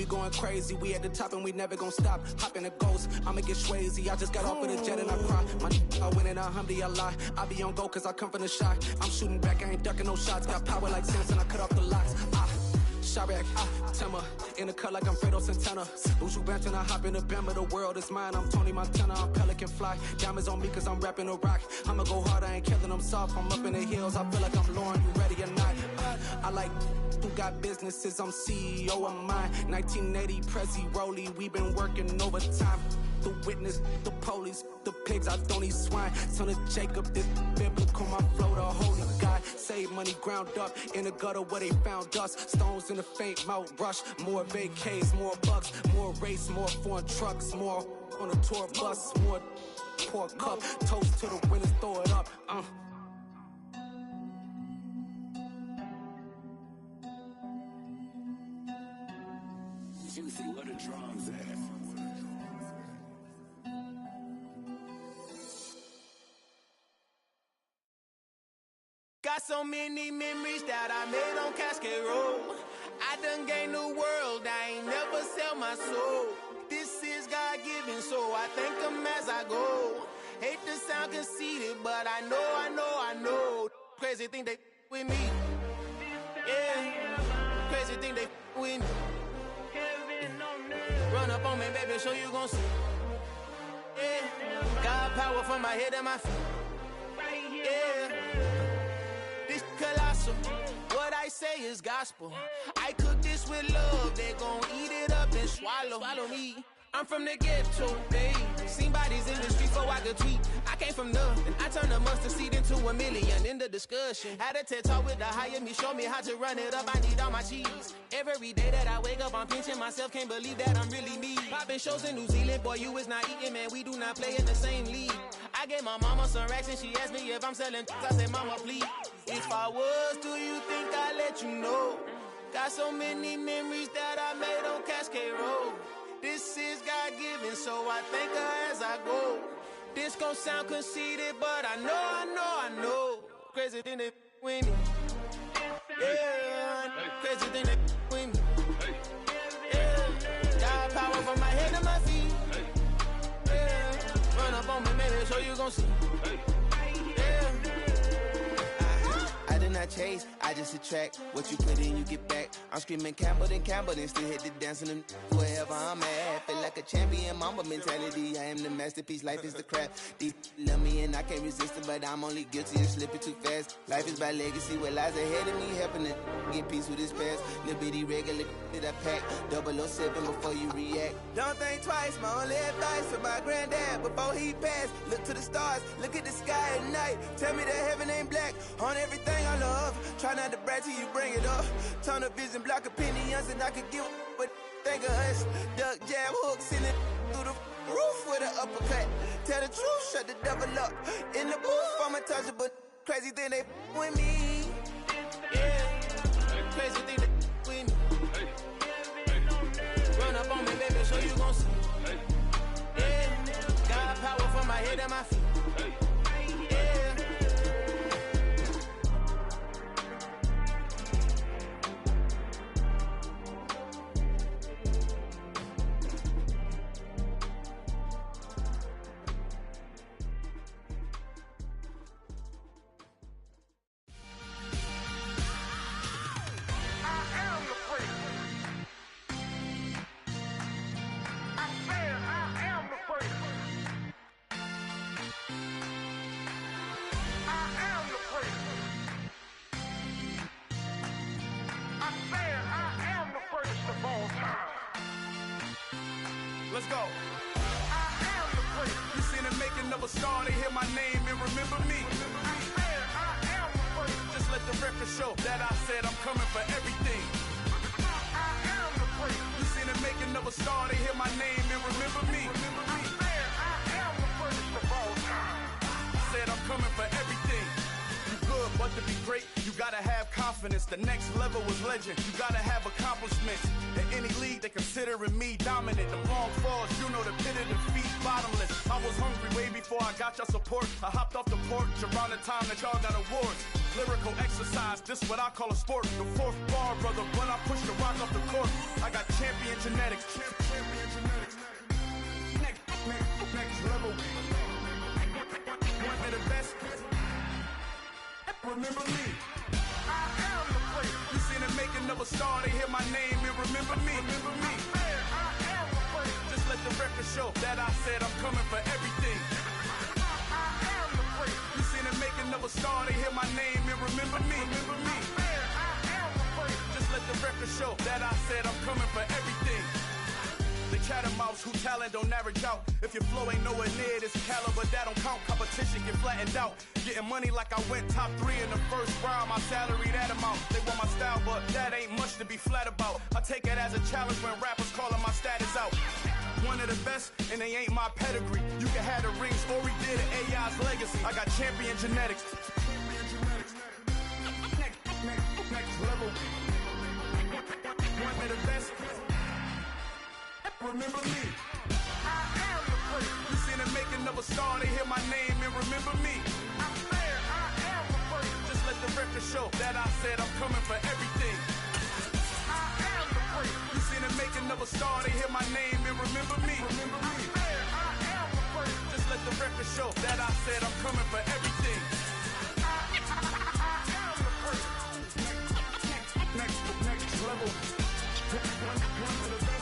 we going crazy. We at the top and we never gonna stop. Hop in a ghost, I'ma get Swayze. I just got off of the jet and I cry. I win in a Humvee, I lie. I be on go cause I come from the shot. I'm shooting back, I ain't ducking no shots. Got power like Samson, I cut off the locks. Shabak, Timmer, in the cut like I'm Fredo Santana. Buju Banton, I hop in the Bama, the world is mine. I'm Tony Montana, I'm Pelican Fly. Diamonds on me cause I'm rapping a rock. I'ma go hard, I ain't killing them soft. I'm up in the hills, I feel like I'm Lauren, you ready or not? I like who got businesses, I'm CEO of mine. 1980 Prezi Rolly, we been working overtime. The witness, the police, the pigs, I don't eat swine. Son of Jacob, this biblical, my flow, the holy God. Save money ground up in the gutter where they found us. Stones in the faint mouth rush. More vacays, more bucks, more race, more foreign trucks, more on a tour bus, more pour cup. Toast to the winners, throw it up. Juicy, what a drums at. Got so many memories that I made on Cascade Road. I done gained the world, I ain't never sell my soul. This is God-given, so I thank him as I go. Hate to sound conceited, but I know. Crazy thing they with me. Yeah, crazy thing they with me. Run up on me, baby, show you gon' see. Yeah, God power from my head and my feet. Yeah. This colossal, what I say is gospel. I cook this with love, they gon' eat it up and swallow me. I'm from the ghetto, babe. Seen bodies in the street so I could tweet. I came from nothing, I turned a mustard seed into a million. In the discussion, had a TED talk with the higher me, show me how to run it up, I need all my cheese. Every day that I wake up, I'm pinching myself, can't believe that I'm really me. Popping shows in New Zealand, boy, you is not eating, man, we do not play in the same league. I gave my mama some racks and she asked me if I'm selling. I said, mama, please. If I was, do you think I'd let you know? Got so many memories that I made on Cascade Road. This is God-given, so I thank her as I go. This gon' sound conceited, but I know. Crazy thing they with me. Yeah, crazy thing they with me. Yeah, God power from my head to my feet. Yeah, run up on me, maybe so you gon' see. Yeah. I did not chase, I just attract. What you put in, you get back. I'm screaming Campbell, then still hit the dancing and wherever I'm at. Feel like a champion, mamba mentality. I am the masterpiece, life is the crap. Deep love me and I can't resist it, but I'm only guilty of slipping too fast. Life is by legacy, what lies ahead of me, helping to get peace with this past. Little bitty regular that I pack, 007 before you react. Don't think twice, my only advice for my granddad before he passed. Look to the stars, look at the sky at night. Tell me that heaven ain't black on everything I love. Try not to brag till you bring it up. Tunnel vision, block opinions, and I could give what think of us. Duck, jab, hook, send it through the roof with an uppercut. Tell the truth, shut the devil up. In the booth, I'm untouchable. Crazy thing they with me. Yeah, crazy thing they with me. Run up on me, baby, so you gon' see. Yeah, God power from my head and my feet. Let's go. I am the prince. You seen the making of a star, they hear my name and remember me. I am the prince. Just let the record show that I said I'm coming for everything. I am the prince. You seen the making of a star, they hear my name and remember me. I am the prince of all time. I said I'm coming for everything. You good good, but to be great, you gotta have confidence. The next level was legend. You gotta have accomplishments. In any league, they considering me dominant. The long falls, you know the pit of defeat, bottomless. I was hungry way before I got your support. I hopped off the porch around the time that y'all got awards. Lyrical exercise, this what I call a sport. The fourth bar, brother, when I push the rock off the court. I got champion genetics. Champion genetics. Next level. One of the best. Remember me. I am the player. You seen the making of a star, they hear my name and remember me. Remember me. I am the player. Just let the record show that I said I'm coming for everything. I am the player. You seen the making of a star, they hear my name and remember me. Remember me. I am the player. Just let the record show that I said I'm coming for everything. The chattermouths who talent don't average out. If your flow ain't nowhere near this caliber, that don't count. Competition get flattened out. Getting money like I went top 3 in the first round. My salary that amount. They want my style, but that ain't much to be flat about. I take it as a challenge when rappers calling my status out. One of the best, and they ain't my pedigree. You can have the rings, or we did it, AI's legacy. I got champion genetics. Next level. One of the best. Remember me. I am the player. You seen the making of a star, they hear my name and remember me. I'm there. I am the player. Just let the record show that I said I'm coming for everything. I am the player. You seen the making of a star, they hear my name and remember me. Remember me. I'm there. I am the player. Just let the record show that I said I'm coming for everything. I am the player. Next level. One of the best.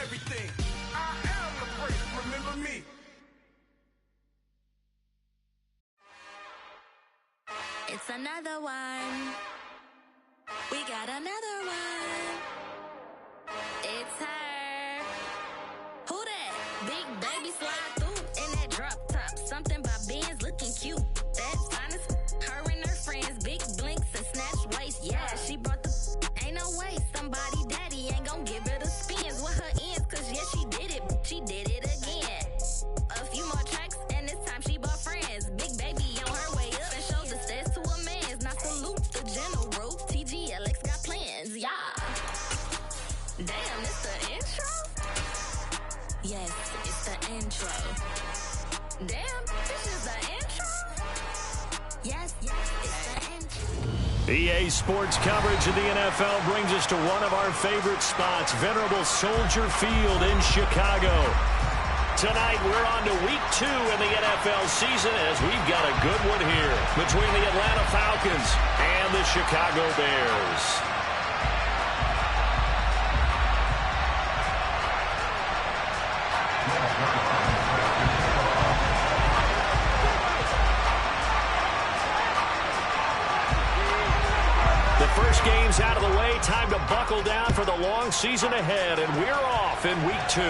Everything. I am the player. Remember me. It's another one. We got another one. It's her. Who that? Big baby slide through in that drop top. Something by Benz looking cute. That's honest. Her and her friends, big blinks and snatch waist. Yeah, she brought the. Ain't no way somebody daddy ain't gon' give her the spins with her ends. Cause yeah, she did it. She did it again. A few more tracks and this time she bought friends. Big baby on her way up and shows the stairs to a man's. Now salute the general. TGLX got plans, yeah. Damn, it's the intro? Yes, it's the intro. Damn, this is the intro? Yes, it's the intro. EA Sports coverage of the NFL brings us to one of our favorite spots, venerable Soldier Field in Chicago. Tonight, we're on to week 2 in the NFL season as we've got a good one here between the Atlanta Falcons and the Chicago Bears. The first game's out of the way. Time to buckle down for the long season ahead, and we're off in week 2.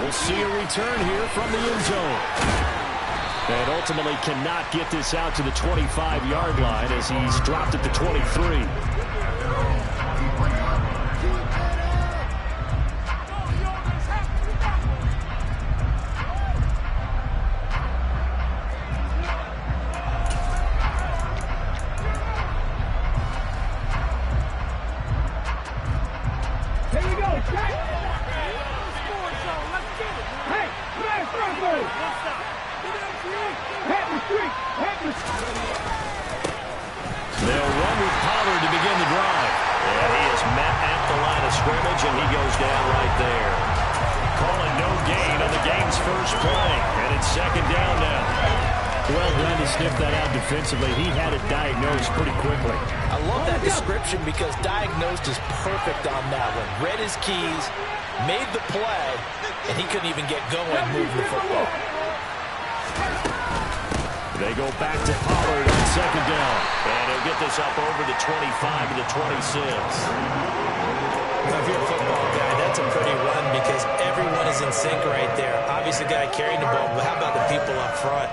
We'll see a return here from the end zone. And ultimately cannot get this out to the 25-yard line as he's dropped at the 23. They'll run with Pollard to begin the drive. And he is met at the line of scrimmage, and he goes down right there. Calling no gain on the game's first play. And it's second down now. Well done to sniff that out defensively. He had it diagnosed pretty quickly. I love that description because diagnosed is perfect on that one. Read his keys, made the play, and he couldn't even get going moving the football. They go back to Pollard on second down. And he'll get this up over the 25 to the 26. Now, if you're a football guy, that's a pretty run because everyone is in sync right there. Obviously, the guy carrying the ball, but how about the people up front?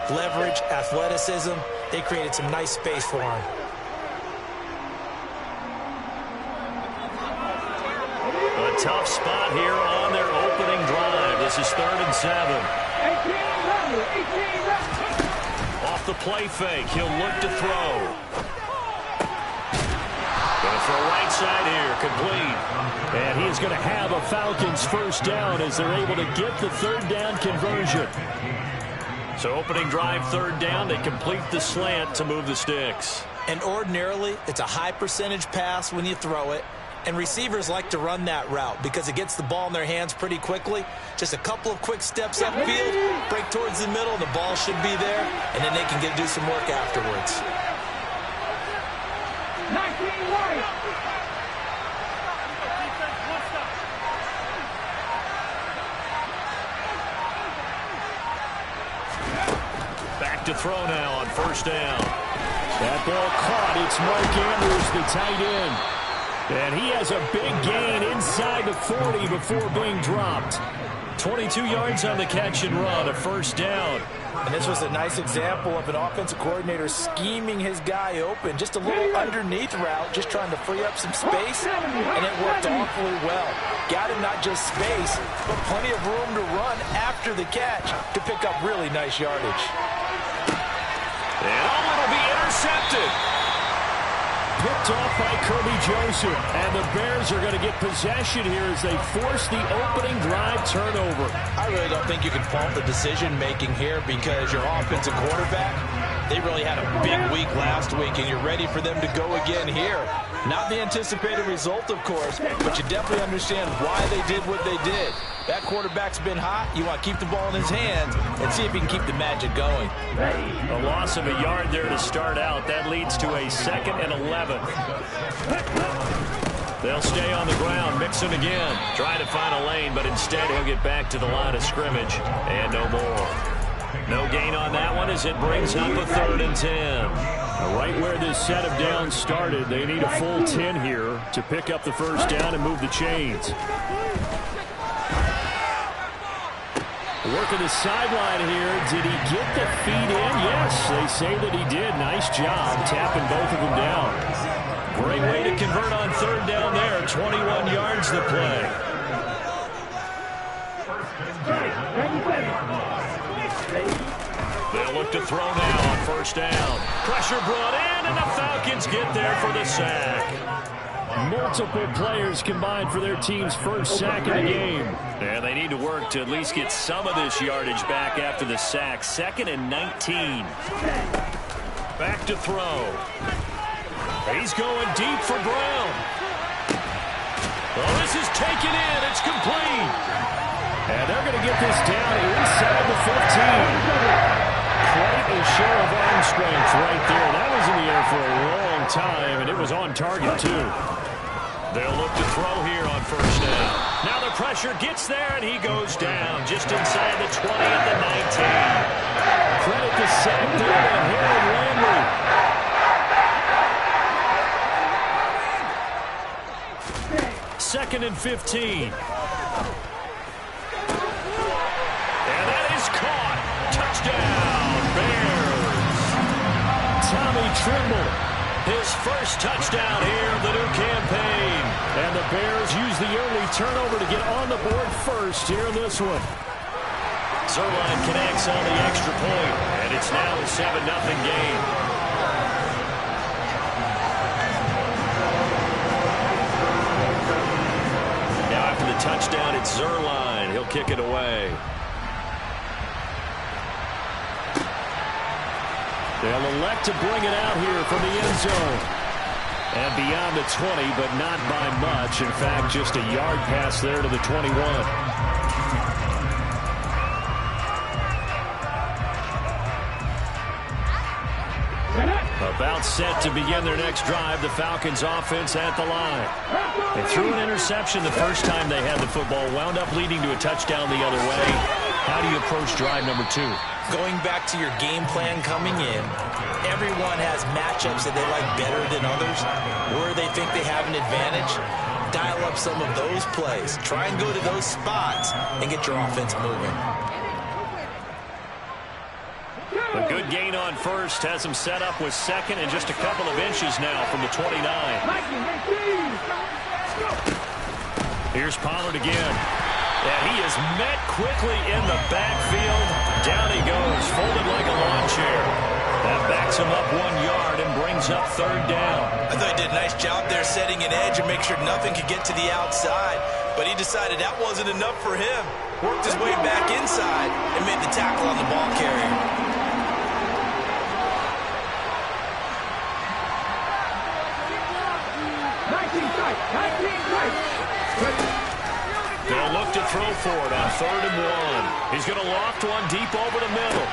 leverage, athleticism. They created some nice space for him. A tough spot here on their opening drive. This is 3rd and 7. Off the play fake, he'll look to throw. Going to throw right side here, complete. And he's going to have a Falcons first down as they're able to get the 3rd down conversion. So opening drive, 3rd down, they complete the slant to move the sticks. And ordinarily, it's a high percentage pass when you throw it. And receivers like to run that route because it gets the ball in their hands pretty quickly. Just a couple of quick steps upfield, break towards the middle, the ball should be there, and then they can do some work afterwards. Back to throw now on 1st down. That ball caught. It's Mark Andrews, the tight end. And he has a big gain inside the 40 before being dropped. 22 yards on the catch and run, a 1st down. And this was a nice example of an offensive coordinator scheming his guy open. Just a little underneath route, just trying to free up some space, and it worked awfully well. Got him not just space, but plenty of room to run after the catch to pick up really nice yardage. And it'll be intercepted. Picked off by Kirby Joseph. And the Bears are going to get possession here as they force the opening drive turnover. I really don't think you can fault the decision-making here because your offensive quarterback, they really had a big week last week, and you're ready for them to go again here. Not the anticipated result, of course, but you definitely understand why they did what they did. That quarterback's been hot. You want to keep the ball in his hands and see if he can keep the magic going. A loss of a yard there to start out. That leads to a 2nd and 11. They'll stay on the ground, mixing again. Try to find a lane, but instead he'll get back to the line of scrimmage. And no more. No gain on that one as it brings up a 3rd and 10. Right where this set of downs started, they need a full 10 here to pick up the 1st down and move the chains. Working the sideline here. Did he get the feet in? Yes, they say that he did. Nice job tapping both of them down. Great way to convert on 3rd down there. 21 yards to play. They'll look to throw now on 1st down. Pressure brought in, and the Falcons get there for the sack. Multiple players combined for their team's first sack of the game. And they need to work to at least get some of this yardage back after the sack. 2nd and 19. Back to throw. He's going deep for Brown. Oh, this is taken in. It's complete. And they're going to get this down inside the 15. Quite a show of arm strength right there. That was in the air for a long time, and it was on target, too. They'll look to throw here on 1st down. Now the pressure gets there, and he goes down just inside the 20 at the 19. Credit the sack there to Harold Landry. Second and 15. And that is caught. Touchdown, Bears. Tommy Trimble. His first touchdown here of the new campaign. And the Bears use the early turnover to get on the board first here in this one. Zerline connects on the extra point, and it's now a 7-0 game. Now after the touchdown, it's Zerline. He'll kick it away. They'll elect to bring it out here from the end zone. And beyond the 20, but not by much. In fact, just a yard pass there to the 21. About set to begin their next drive, the Falcons offense at the line. They threw an interception the first time they had the football, wound up leading to a touchdown the other way. How do you approach drive number 2? Going back to your game plan coming in, everyone has matchups that they like better than others, where they think they have an advantage. Dial up some of those plays. Try and go to those spots and get your offense moving. A good gain on first has him set up with second and just a couple of inches now from the 29. Here's Pollard again. And he is met quickly in the backfield. Down he goes, folded like a lawn chair. That backs him up 1 yard and brings up third down. I thought he did a nice job there setting an edge and make sure nothing could get to the outside. But he decided that wasn't enough for him. Worked his way back inside and made the tackle on the ball carrier. They'll look to throw for it on 3rd and 1. He's going to loft one deep over the middle.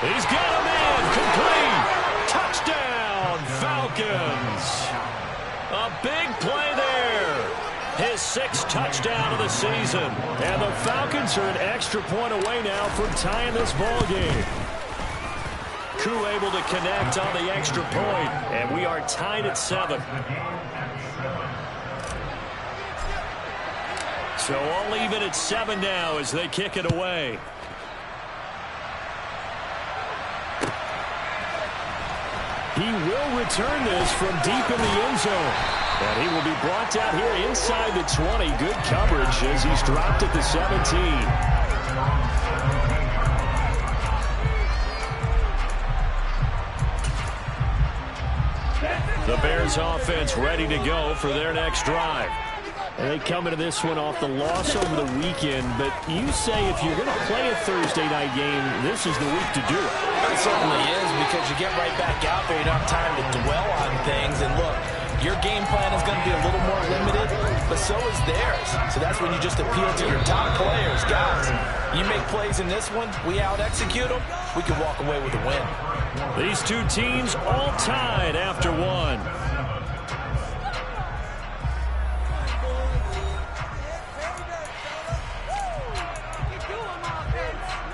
He's got him in. Complete. Touchdown, Falcons. A big play there. His 6th touchdown of the season. And the Falcons are an extra point away now from tying this ball game. Koo able to connect on the extra point. And we are tied at 7. So all even at 7 now as they kick it away. He will return this from deep in the end zone. And he will be brought down here inside the 20. Good coverage as he's dropped at the 17. The Bears offense ready to go for their next drive. And they come into this one off the loss over the weekend, but you say if you're going to play a Thursday night game, this is the week to do it. It certainly is, because you get right back out there. You don't have time to dwell on things. And look, your game plan is going to be a little more limited, but so is theirs. So that's when you just appeal to your top players. Guys, you make plays in this one, we out-execute them, we can walk away with a win. These two teams all tied after 1.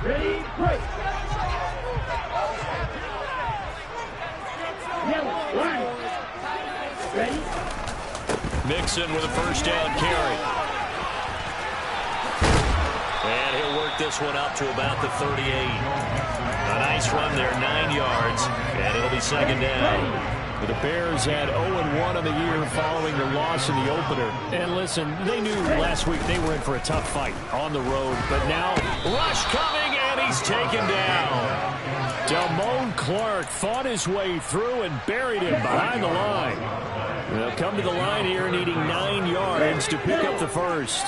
Ready, break. Ready. Mixon with a first down carry. And he'll work this one up to about the 38. A nice run there, 9 yards, and it'll be 2nd down. The Bears had 0-1 on the year following the loss in the opener. And listen, they knew last week they were in for a tough fight on the road. But now, rush coming, and he's taken down. Damone Clark fought his way through and buried him behind the line. They'll come to the line here needing 9 yards to pick up the first.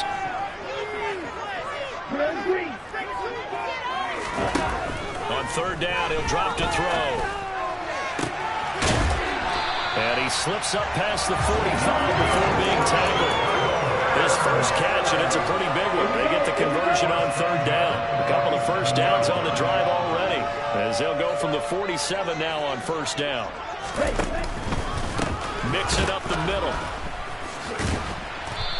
On 3rd down, he'll drop to throw. And he slips up past the 45 before being tackled. His first catch, and it's a pretty big one. They get the conversion on 3rd down. A couple of first downs on the drive already, as they'll go from the 47 now on 1st down. Mix it up the middle.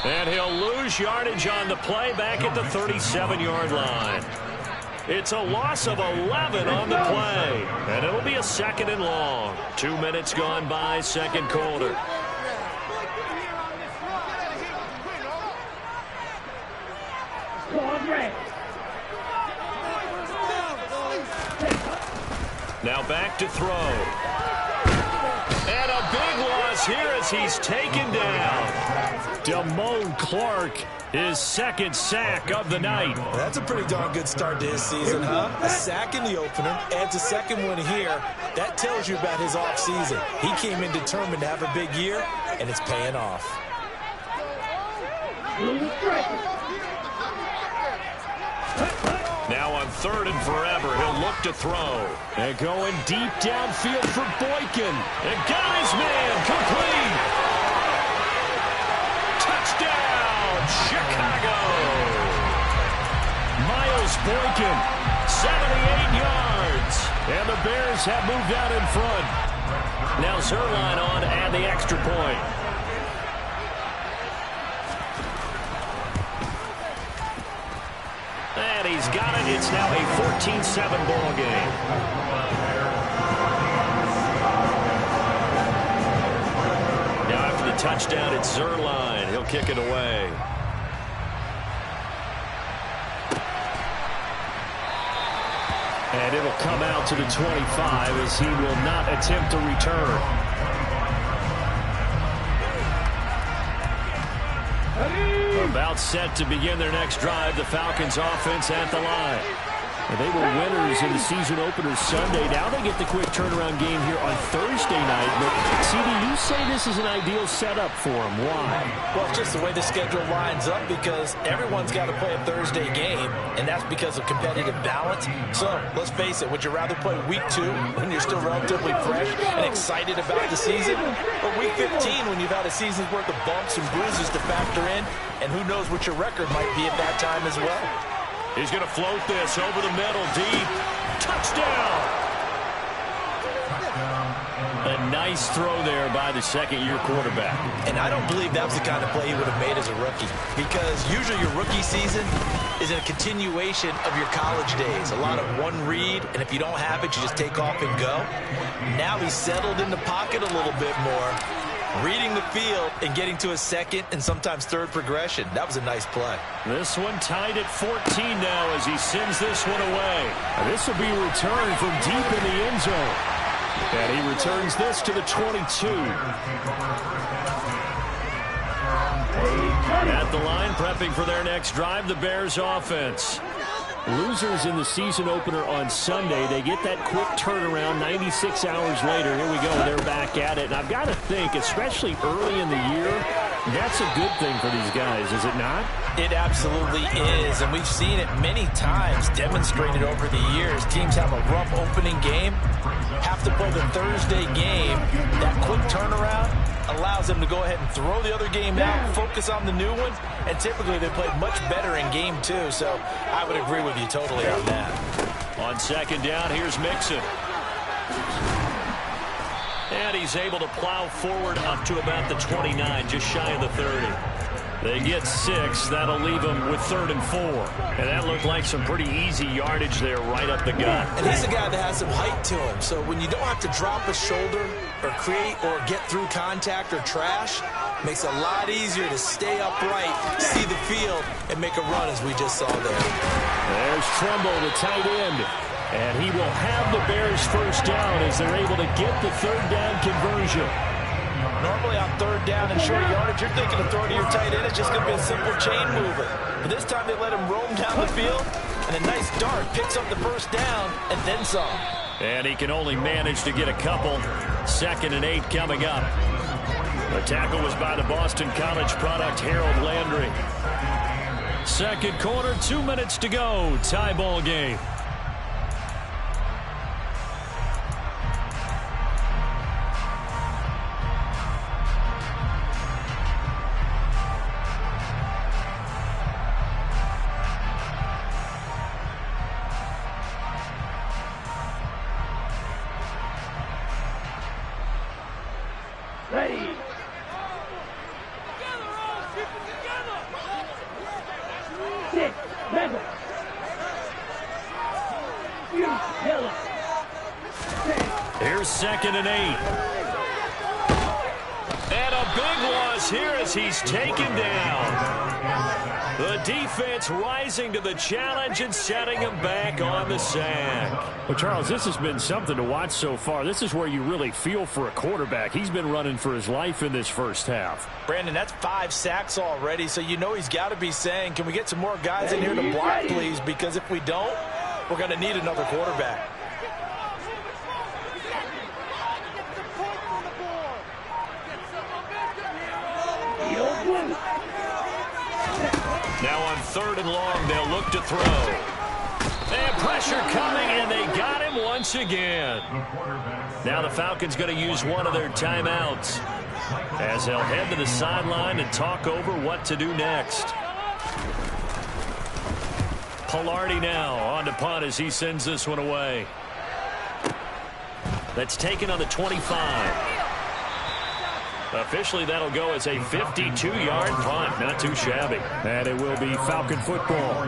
And he'll lose yardage on the play back at the 37-yard line. It's a loss of 11 on the play, and it'll be a 2nd and long. 2 minutes gone by, 2nd quarter. Now back to throw. And a big loss here as he's taken down. Damone Clark, his 2nd sack of the night. That's a pretty darn good start to his season, huh? A sack in the opener, adds a 2nd one here. That tells you about his offseason. He came in determined to have a big year, and it's paying off. Now on 3rd and forever, he'll look to throw. And going deep downfield for Boykin. And got his man, complete. Touchdown, Chicago. Miles Boykin, 78 yards. And the Bears have moved out in front. Now Zerline on and the extra point. And he's got it. It's now a 14-7 ball game. Now after the touchdown, it's Zerline. He'll kick it away. And it'll come out to the 25 as he will not attempt to return. About set to begin their next drive, the Falcons offense at the line. And they were winners in the season opener Sunday. Now they get the quick turnaround game here on Thursday night. But, CD, you say this is an ideal setup for them. Why? Well, it's just the way the schedule lines up because everyone's got to play a Thursday game, and that's because of competitive balance. So, let's face it, would you rather play week 2 when you're still relatively fresh and excited about the season, or week 15 when you've had a season's worth of bumps and bruises to factor in, and who knows what your record might be at that time as well? He's going to float this over the middle, deep. Touchdown! A nice throw there by the second-year quarterback. And I don't believe that was the kind of play he would have made as a rookie, because usually your rookie season is a continuation of your college days. A lot of one read, and if you don't have it, you just take off and go. Now he's settled in the pocket a little bit more, reading the field and getting to a second and sometimes third progression. That was a nice play. This one tied at 14 now as he sends this one away. And this will be returned from deep in the end zone. And he returns this to the 22. At the line, prepping for their next drive, the Bears offense. Losers in the season opener on Sunday. They get that quick turnaround 96 hours later. Here we go. They're back at it. And I've got to think, especially early in the year, that's a good thing for these guys, is it not? It absolutely is. And we've seen it many times demonstrated over the years. Teams have a rough opening game, have to play the Thursday game. That quick turnaround allows them to go ahead and throw the other game out, focus on the new one, and typically they play much better in game 2. So I would agree with you totally on that. On second down, here's Mixon. And he's able to plow forward up to about the 29, just shy of the 30. They get 6. That'll leave them with 3rd and 4. And that looked like some pretty easy yardage there right up the gut. And he's a guy that has some height to him. So when you don't have to drop a shoulder or create or get through contact or trash, makes it a lot easier to stay upright, see the field, and make a run as we just saw there. There's Trumbull, the tight end. And he will have the Bears first down as they're able to get the 3rd down conversion. Normally on 3rd down and short yardage, you're thinking of throwing to your tight end. It's just going to be a simple chain mover. But this time they let him roam down the field, and a nice dart picks up the first down and then some. And he can only manage to get a couple. 2nd and 8 coming up. The tackle was by the Boston College product, Harold Landry. Second quarter, 2 minutes to go. Tie ball game. Here's 2nd and 8. And a big loss here as he's taken down. The defense rising to the challenge and setting him back on the sack. Well, Charles, this has been something to watch so far. This is where you really feel for a quarterback. He's been running for his life in this first half. Brandon, that's 5 sacks already, so you know he's got to be saying, can we get some more guys in here to block, please? Because if we don't, we're going to need another quarterback. Now on 3rd and long, they'll look to throw. And pressure coming, and they got him once again. Now the Falcons going to use one of their timeouts as they'll head to the sideline and talk over what to do next. Pilardi now on to punt as he sends this one away. That's taken on the 25. Officially, that'll go as a 52-yard punt. Not too shabby. And it will be Falcon football.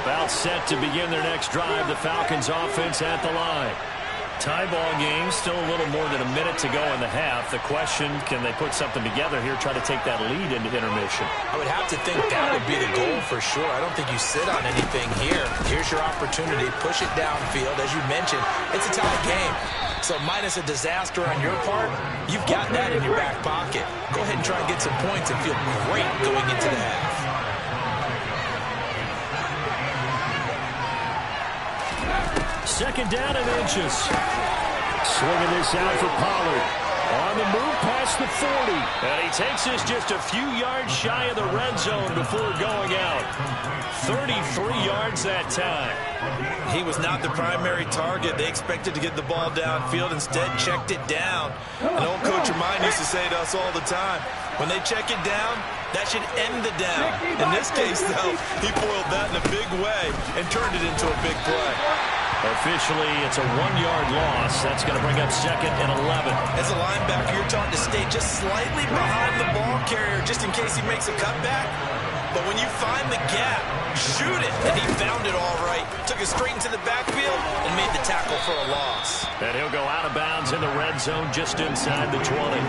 About set to begin their next drive. The Falcons offense at the line. Tie ball game, still a little more than a minute to go in the half. The question, can they put something together here, try to take that lead into intermission? I would have to think that would be the goal for sure. I don't think you sit on anything here. Here's your opportunity. Push it downfield. As you mentioned, it's a tie game. So minus a disaster on your part, you've got that in your back pocket. Go ahead and try and get some points and feel great going into the half. Second down and inches. Swinging this out for Pollard. On the move past the 40. And he takes this just a few yards shy of the red zone before going out. 33 yards that time. He was not the primary target. They expected to get the ball downfield. Instead, checked it down. An old coach of mine used to say to us all the time, when they check it down, that should end the down. In this case, though, he foiled that in a big way and turned it into a big play. Officially, it's a 1-yard loss. That's going to bring up 2nd and 11. As a linebacker, you're taught to stay just slightly behind the ball carrier just in case he makes a cutback. But when you find the gap, shoot it. And he found it all right. Took it straight into the backfield and made the tackle for a loss. And he'll go out of bounds in the red zone just inside the 20.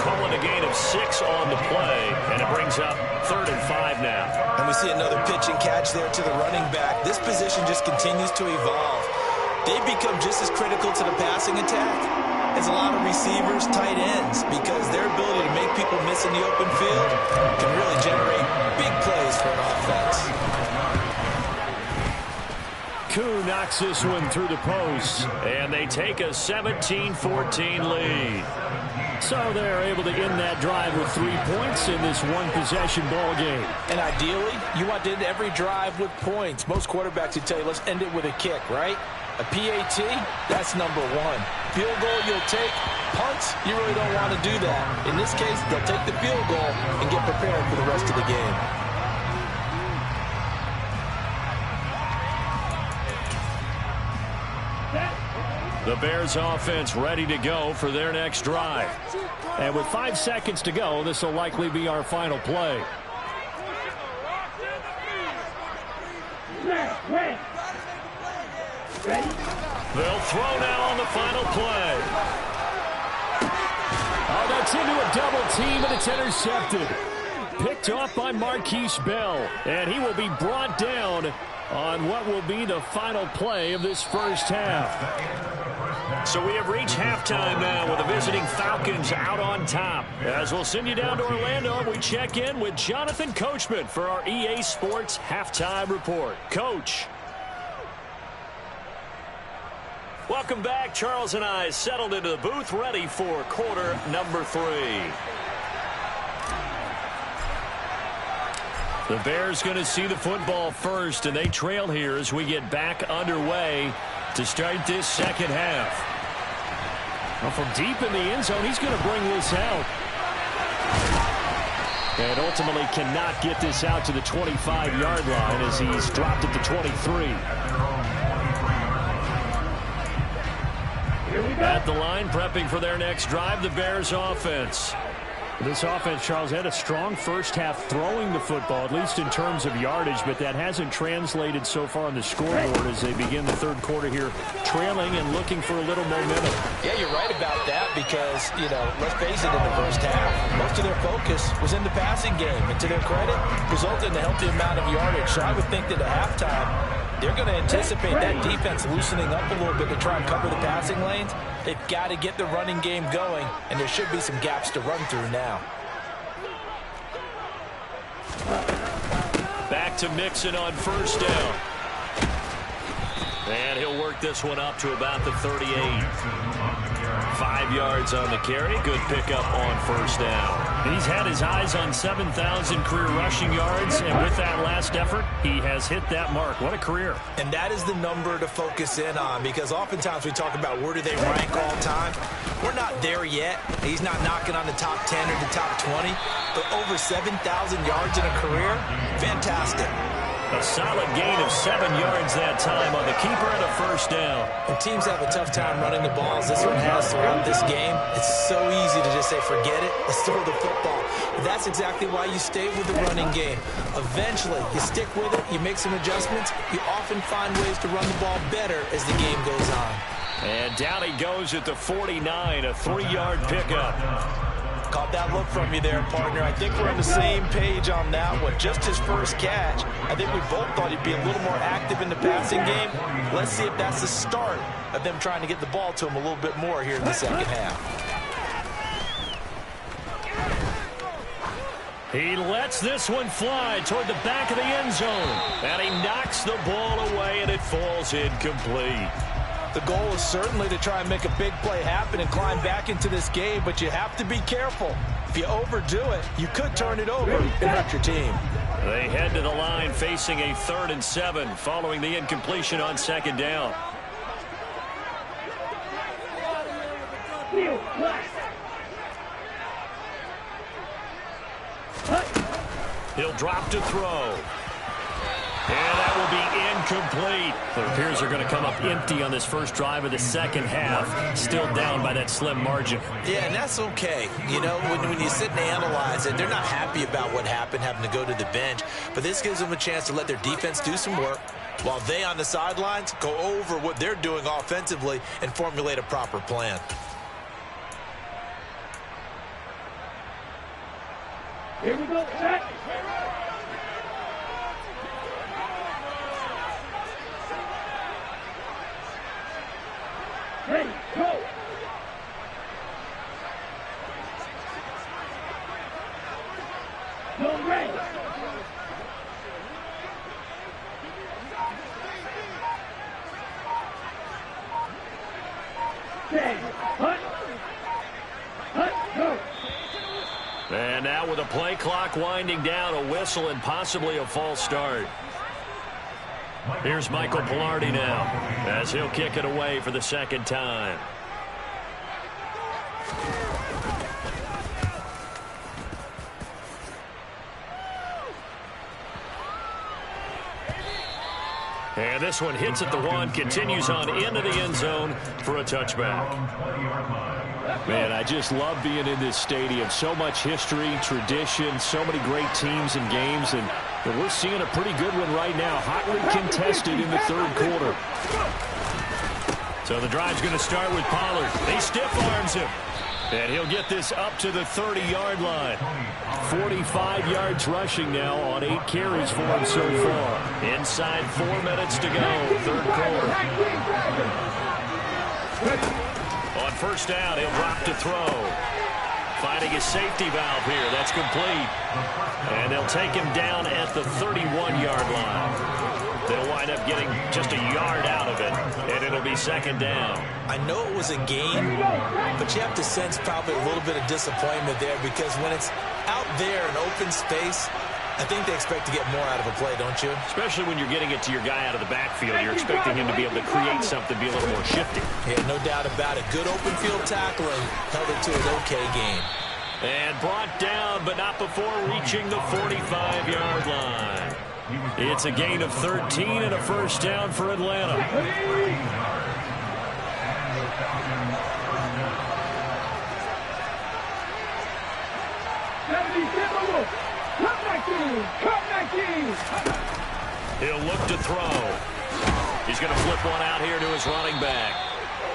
Calling a gain of 6 on the play, and it brings up 3rd and 5 now. And we see another pitch and catch there to the running back. This position just continues to evolve. They've become just as critical to the passing attack as a lot of receivers, tight ends, because their ability to make people miss in the open field can really generate big plays for an offense. Koo knocks this one through the post, and they take a 17-14 lead. So they're able to end that drive with 3 points in this one-possession ball game. And ideally, you want to end every drive with points. Most quarterbacks would tell you, let's end it with a kick, right? A PAT, that's number 1. Field goal, you'll take. Punts, you really don't want to do that. In this case, they'll take the field goal and get prepared for the rest of the game. The Bears offense ready to go for their next drive. And with 5 seconds to go, this will likely be our final play. They'll throw now on the final play. Oh, that's into a double team, and it's intercepted. Picked off by Marquise Bell, and he will be brought down on what will be the final play of this first half. So we have reached halftime now with the visiting Falcons out on top. As we'll send you down to Orlando, we check in with Jonathan Coachman for our EA Sports Halftime Report. Coach. Welcome back. Charles and I settled into the booth, ready for quarter number 3. The Bears going to see the football first, and they trail here as we get back underway to start this second half. Well, from deep in the end zone, he's going to bring this out. And ultimately cannot get this out to the 25-yard line as he's dropped at the 23. At the line, prepping for their next drive, the Bears offense. This offense, Charles, had a strong first half throwing the football, at least in terms of yardage, but that hasn't translated so far on the scoreboard as they begin the third quarter here, trailing and looking for a little momentum. Yeah, you're right about that because, let's face it, in the first half, most of their focus was in the passing game, and to their credit, resulted in a healthy amount of yardage. So I would think that at halftime, they're going to anticipate that defense loosening up a little bit to try and cover the passing lanes. They've got to get the running game going, and there should be some gaps to run through now. Back to Mixon on first down. And he'll work this one up to about the 38. 5 yards on the carry. Good pickup on first down. He's had his eyes on 7,000 career rushing yards, and with that last effort, he has hit that mark. What a career. And that is the number to focus in on because oftentimes we talk about where do they rank all time. We're not there yet. He's not knocking on the top 10 or the top 20, but over 7,000 yards in a career, fantastic. A solid gain of 7 yards that time on the keeper and a first down. When teams have a tough time running the ball, as this one has throughout this game, it's so easy to just say, forget it, let's throw the football. But that's exactly why you stay with the running game. Eventually, you stick with it, you make some adjustments, you often find ways to run the ball better as the game goes on. And down he goes at the 49, a 3-yard pickup. Caught that look from you there, partner. I think we're on the same page on that one. Just his first catch. I think we both thought he'd be a little more active in the passing game. Let's see if that's the start of them trying to get the ball to him a little bit more here in the second half. He lets this one fly toward the back of the end zone. And he knocks the ball away, and it falls incomplete. The goal is certainly to try and make a big play happen and climb back into this game, but you have to be careful. If you overdo it, you could turn it over and hurt your team. They head to the line facing a 3rd and 7 following the incompletion on 2nd down. He'll drop to throw. And that will be incomplete. It appears they're going to come up empty on this first drive of the second half. Still down by that slim margin. Yeah, and that's okay. You know, when you sit and analyze it, they're not happy about what happened, having to go to the bench. But this gives them a chance to let their defense do some work while they on the sidelines go over what they're doing offensively and formulate a proper plan. Here we go, set. Ready, go. No ready. Set. Hunt. Hunt, go. And now with a play clock winding down, a whistle and possibly a false start. Here's Michael Pilardi now as he'll kick it away for the second time. And this one hits at the 1, continues on into the end zone for a touchback. Man, I just love being in this stadium. So much history, tradition, so many great teams and games, and we're seeing a pretty good one right now, hotly contested in the 3rd quarter. So the drive's going to start with Pollard. He stiff-arms him. And he'll get this up to the 30-yard line. 45 yards rushing now on 8 carries for him so far. Inside 4 minutes to go, 3rd quarter. On first down, he'll drop to throw. Finding his safety valve here. That's complete. And they'll take him down at the 31-yard line. They'll wind up getting just a yard out of it, and it'll be 2nd down. I know it was a gain, but you have to sense probably a little bit of disappointment there because when it's out there in open space, I think they expect to get more out of a play, don't you? Especially when you're getting it to your guy out of the backfield. You're expecting him to be able to create something, be a little more shifty. Yeah, no doubt about it. Good open field tackling held it to an okay game. And brought down, but not before reaching the 45-yard line. It's a gain of 13 and a first down for Atlanta. He'll look to throw. He's going to flip one out here to his running back.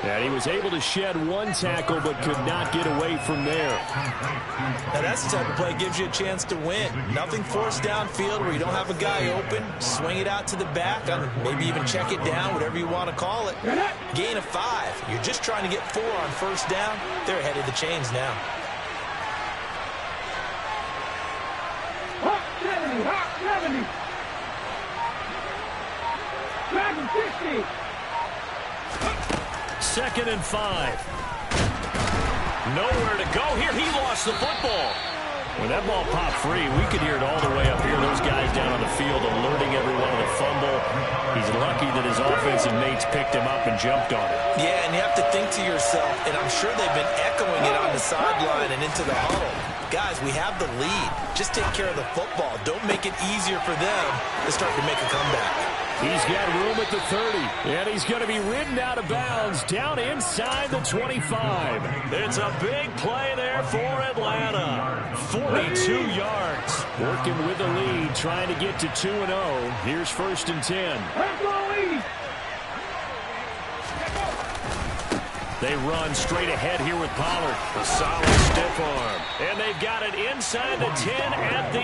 And he was able to shed 1 tackle but could not get away from there. Now that's the type of play that gives you a chance to win. Nothing forced downfield where you don't have a guy open. Swing it out to the back, maybe even check it down, whatever you want to call it. Gain of 5. You're just trying to get 4 on first down. They're ahead of the chains now. Hot 70, hot 70. Dragon 60. 2nd and 5. Nowhere to go here. He lost the football. When that ball popped free, we could hear it all the way up here. Those guys down on the field alerting everyone of the fumble. He's lucky that his offensive mates picked him up and jumped on it. Yeah, and you have to think to yourself, and I'm sure they've been echoing it on the sideline and into the huddle. Guys, we have the lead. Just take care of the football. Don't make it easier for them to start to make a comeback. He's got room at the 30, and he's going to be ridden out of bounds down inside the 25. It's a big play there for Atlanta. 42 yards. Working with the lead, trying to get to 2-0. Here's 1st and 10. They run straight ahead here with Pollard. A solid stiff arm. And they've got it inside the 10 at the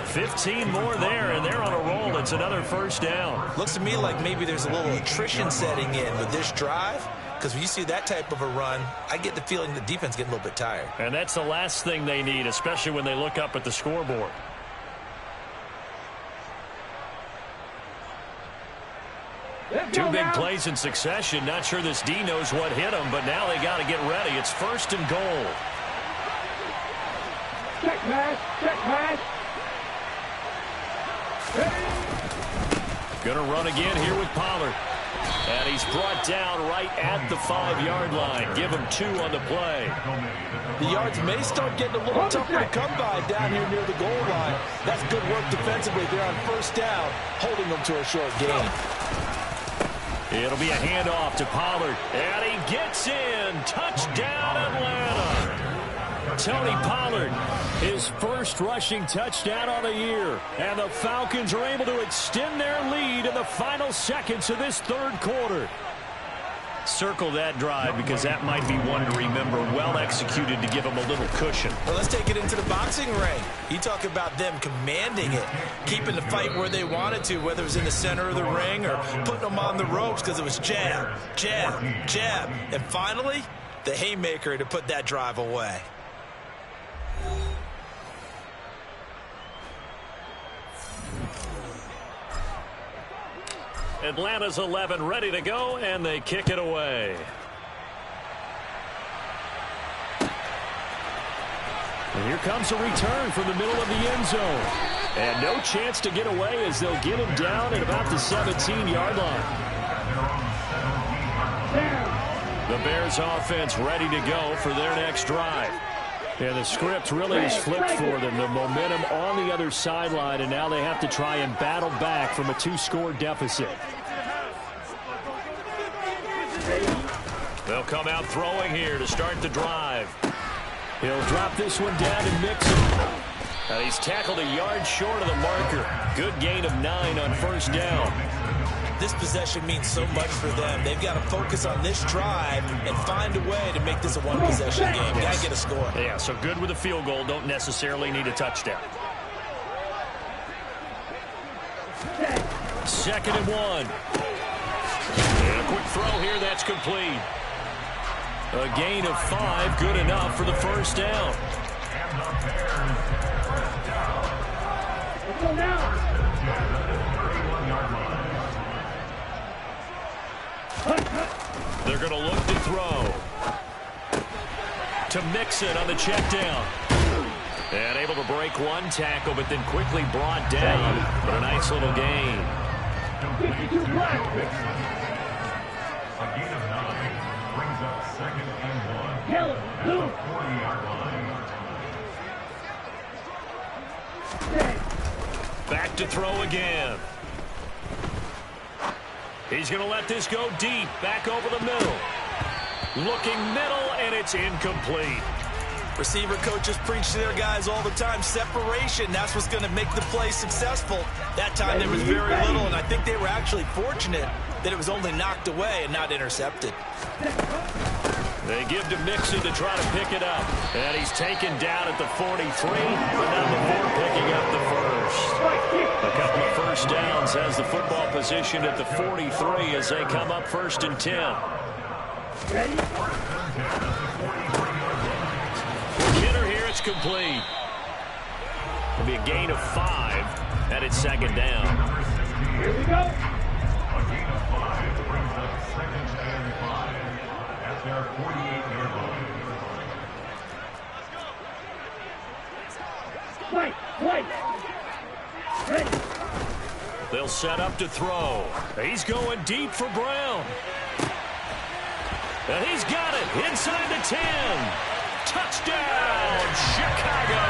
8. 15 more there, and they're on a roll. It's another first down. Looks to me like maybe there's a little attrition setting in with this drive, because when you see that type of a run, I get the feeling the defense getting a little bit tired. And that's the last thing they need, especially when they look up at the scoreboard. Two big plays in succession. Not sure this D knows what hit him, but now they got to get ready. It's first and goal. Check pass. Check pass. Gonna run again here with Pollard. And he's brought down right at the 5-yard line. Give him 2 on the play. The yards may start getting a little tougher to come by down here near the goal line. That's good work defensively. They're on first down, holding them to a short gain. It'll be a handoff to Pollard. And he gets in. Touchdown, Atlanta. Tony Pollard, his first rushing touchdown on the year. And the Falcons are able to extend their lead in the final seconds of this third quarter. Circle that drive because that might be one to remember. Well executed to give them a little cushion. Well, let's take it into the boxing ring. You talk about them commanding it, keeping the fight where they wanted to, whether it was in the center of the ring or putting them on the ropes because it was jab, jab, jab. And finally, the haymaker to put that drive away. Atlanta's 11 ready to go, and they kick it away. And here comes a return from the middle of the end zone. And no chance to get away as they'll get him down at about the 17-yard line. The Bears offense ready to go for their next drive. And the script really is flipped for them. The momentum on the other sideline, and now they have to try and battle back from a 2-score deficit. They'll come out throwing here to start the drive. He'll drop this one down and mix it. And he's tackled a yard short of the marker. Good gain of 9 on first down. This possession means so much for them. They've got to focus on this drive and find a way to make this a one-possession game. Got to get a score. Yeah, so good with a field goal. Don't necessarily need a touchdown. 2nd and 1. And a quick throw here. That's complete. A gain of 5. Good enough for the first down. Let's go now. They're going to look to throw. To Mixon on the check down. And able to break one tackle, but then quickly brought down. But a nice little gain. A gain of 9 brings up 2nd and 1. 40-yard line. Back to throw again. He's going to let this go deep. Back over the middle. Looking middle, and it's incomplete. Receiver coaches preach to their guys all the time. Separation, that's what's going to make the play successful. That time there was very little, and I think they were actually fortunate that it was only knocked away and not intercepted. They give to Mixon to try to pick it up. And he's taken down at the 43, but now the 4 picking up the first. A couple of first downs has the football position at the 43 as they come up 1st and 10. Kidder here, it's complete. It'll be a gain of 5, and it's 2nd down. Here we go. A gain of 5 brings up 2nd and 5 at their 48-yard line. Wait. Ready. They'll set up to throw. He's going deep for Brown. And he's got it inside the 10. Touchdown, Chicago.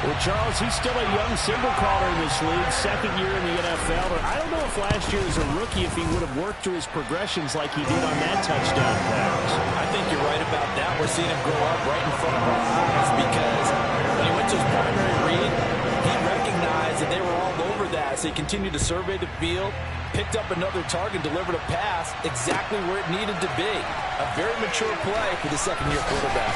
Well, Charles, he's still a young signal caller in this league, 2nd year in the NFL. But I don't know if last year as a rookie, if he would have worked through his progressions like he did on that touchdown pass. I think you're right about that. We're seeing him grow up right in front of our eyes because when he went to his primary read, he recognized that they were all over that. So he continued to survey the field, picked up another target, delivered a pass exactly where it needed to be. A very mature play for the second-year quarterback.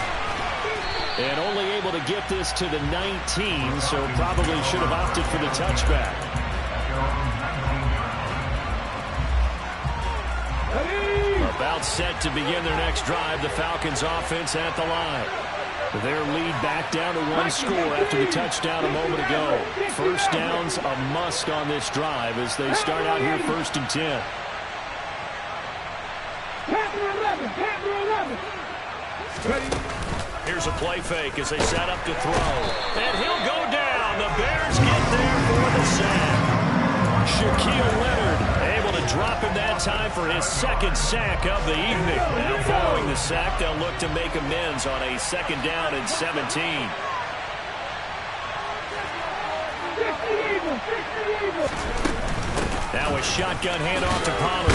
And only able to get this to the 19, so probably should have opted for the touchback. About set to begin their next drive, the Falcons offense at the line. Their lead back down to one score after the touchdown a moment ago. First down's a must on this drive as they start out here 1st and 10. Here's a play fake as they set up to throw. And he'll go down. The Bears get there for the sack. Shaquille Leonard able to drop him that time for his second sack of the evening. Now following the sack, they'll look to make amends on a 2nd down and 17. Now a shotgun handoff to Pollard.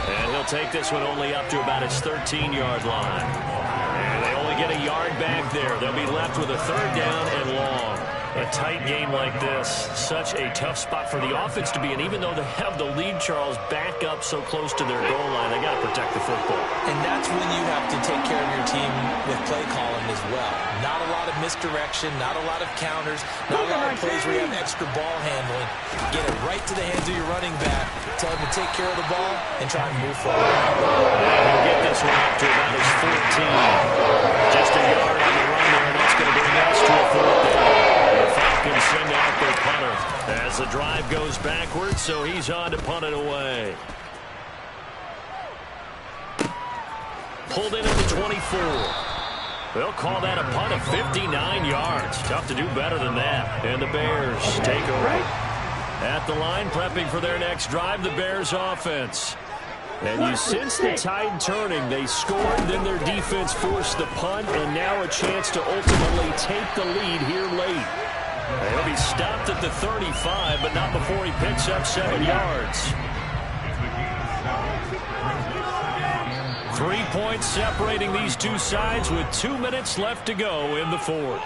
And he'll take this one only up to about his 13-yard line. And they only get a yard back there. They'll be left with a 3rd down and long. A tight game like this, such a tough spot for the offense to be in. Even though they have the lead, Charles, back up so close to their goal line, they got to protect the football. And that's when you have to take care of your team with play calling as well. Not a lot of misdirection, not a lot of counters, not a lot of plays where you have extra ball handling. Get it right to the hands of your running back, tell him to take care of the ball, and try and move forward. And he'll get this one up to about his 14. Just a yard on the run there, and that's going to bring us to a 4th down. The Falcons send out their punter as the drive goes backwards, so he's on to punt it away. Pulled in at the 24. They'll call that a punt of 59 yards. Tough to do better than that. And the Bears take over. At the line, prepping for their next drive, the Bears offense. And you sense the tide turning. They scored, then their defense forced the punt, and now a chance to ultimately take the lead here late. He'll be stopped at the 35, but not before he picks up 7 yards. 3 points separating these two sides with 2 minutes left to go in the 4th.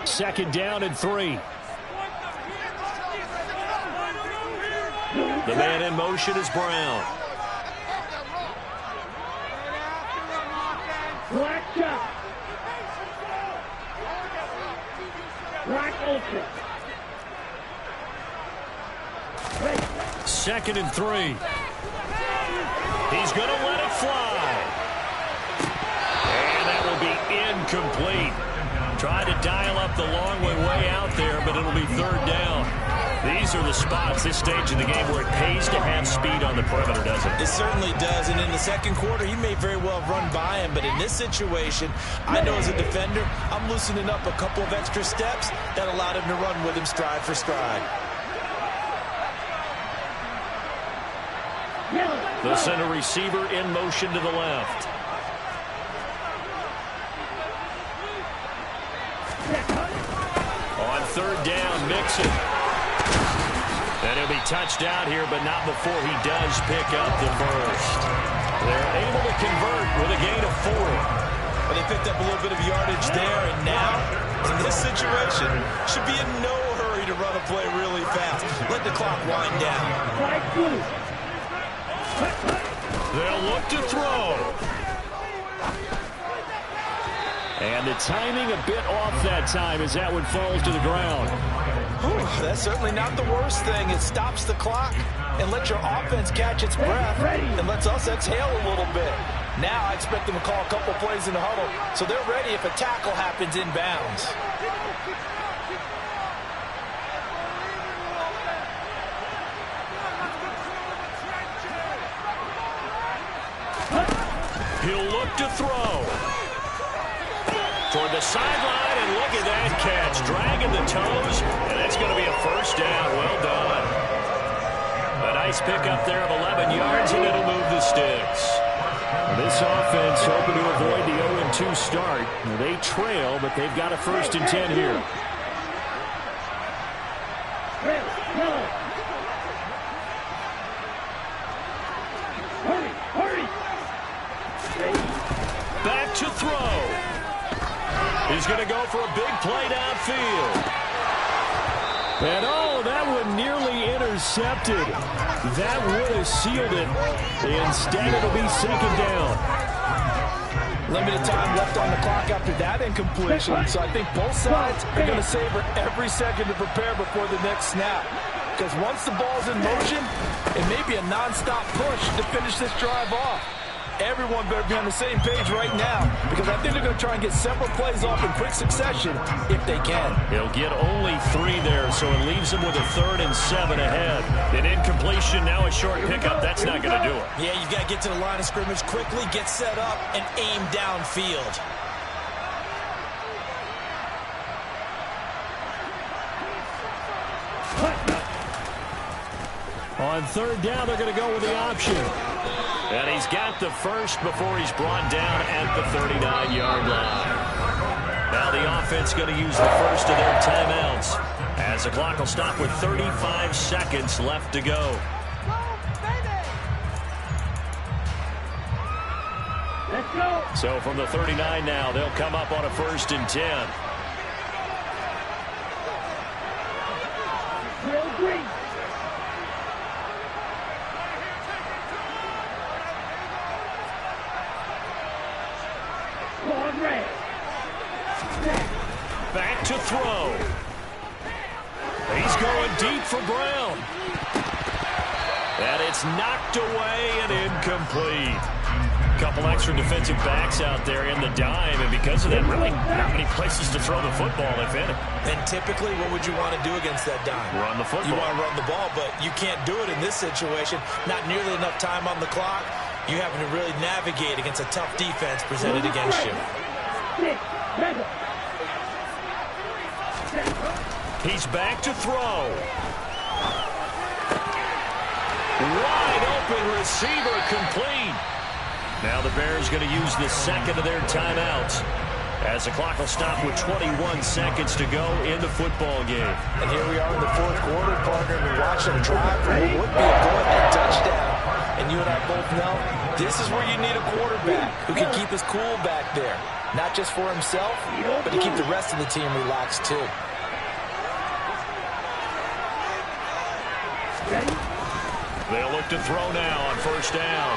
2nd down and 3. The man in motion is Brown. Black shot. Black ultra. 2nd and 3. He's going to let it fly. And that will be incomplete. Tried to dial up the long way out there, but it'll be 3rd down. These are the spots, this stage of the game, where it pays to have speed on the perimeter, doesn't it? It certainly does, and in the 2nd quarter, he may very well run by him, but in this situation, I know as a defender, I'm loosening up a couple of extra steps that allowed him to run with him stride for stride. The center receiver in motion to the left. On 3rd down, Mixon. And he'll be touched out here, but not before he does pick up the first. They're able to convert with a gain of 4. But they picked up a little bit of yardage there, and now, in this situation, should be in no hurry to run a play really fast. Let the clock wind down. They'll look to throw. And the timing a bit off that time as that one falls to the ground. That's certainly not the worst thing. It stops the clock and lets your offense catch its breath and lets us exhale a little bit. Now I expect them to call a couple plays in the huddle so they're ready if a tackle happens inbounds. He'll look to throw. Toward the sideline, and look at that catch. Dragging the toes, and that's going to be a 1st down. Well done. A nice pickup there of 11 yards, and it'll move the sticks. This offense hoping to avoid the 0-2 start. They trail, but they've got a 1st and 10 here. Back to throw. He's going to go for a big play downfield. And oh, that one nearly intercepted. That would have sealed it. Instead, it'll be second down. Limited time left on the clock after that incompletion. So I think both sides are going to savor every second to prepare before the next snap. Because once the ball's in motion, it may be a nonstop push to finish this drive off. Everyone better be on the same page right now, because I think they're going to try and get several plays off in quick succession if they can. He'll get only 3 there, so it leaves him with a 3rd and 7 ahead. An incompletion, now a short pickup. That's not going to do it. Yeah, you've got to get to the line of scrimmage quickly, get set up, and aim downfield. On 3rd down, they're going to go with the option. And he's got the first before he's brought down at the 39-yard line. Now the offense going to use the first of their timeouts as the clock will stop with 35 seconds left to go. Let's go. So from the 39 now, they'll come up on a 1st and 10. Real green. Back to throw. He's going deep for Brown. And it's knocked away and incomplete. A couple extra defensive backs out there in the dime, and because of that, really not many places to throw the football, if any. And typically, what would you want to do against that dime? Run the football. You want to run the ball, but you can't do it in this situation. Not nearly enough time on the clock. You having to really navigate against a tough defense presented against you. He's back to throw. Wide open receiver complete. Now the Bears going to use the second of their timeouts as the clock will stop with 21 seconds to go in the football game. And here we are in the 4th quarter, partner, and watch them drive for what would be a go-ahead touchdown. And you and I both know this is where you need a quarterback who can keep his cool back there. Not just for himself, but to keep the rest of the team relaxed too. They'll look to throw now on 1st down.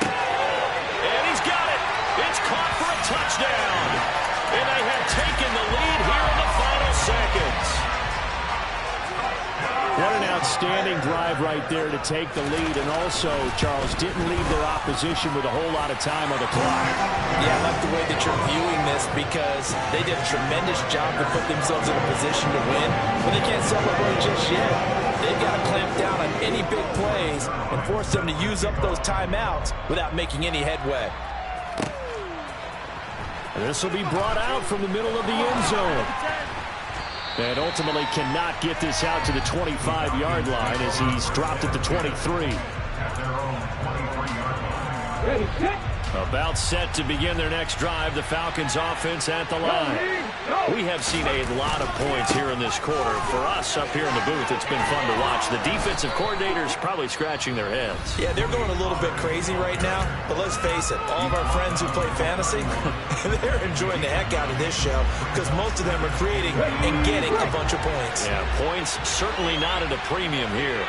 And he's got it. It's caught for a touchdown. And they have taken the lead here in the final seconds. What an outstanding drive right there to take the lead. And also, Charles, didn't leave their opposition with a whole lot of time on the clock. Yeah, I like the way that you're viewing this because they did a tremendous job to put themselves in a position to win, but they can't celebrate just yet. They've got to clamp down on any big plays and force them to use up those timeouts without making any headway. This will be brought out from the middle of the end zone. And ultimately cannot get this out to the 25-yard line as he's dropped at the 23. Ready, set. About set to begin their next drive, the Falcons offense at the line. We have seen a lot of points here in this quarter. For us up here in the booth, it's been fun to watch. The defensive coordinators probably scratching their heads. Yeah, they're going a little bit crazy right now, but let's face it, all of our friends who play fantasy, they're enjoying the heck out of this show because most of them are creating and getting a bunch of points. Yeah, points certainly not at a premium here.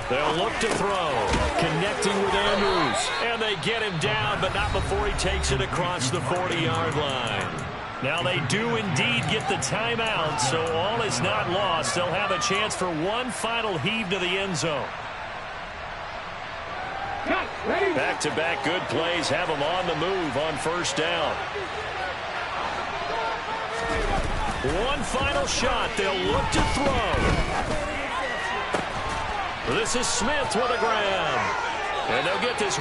They'll look to throw, connecting with Andrews, and they get him down, but not before he takes it across the 40-yard line. Now they do indeed get the timeout, so all is not lost. They'll have a chance for one final heave to the end zone. Back-to-back good plays have them on the move on 1st down. One final shot. They'll look to throw. This is Smith with a grab. And they'll get this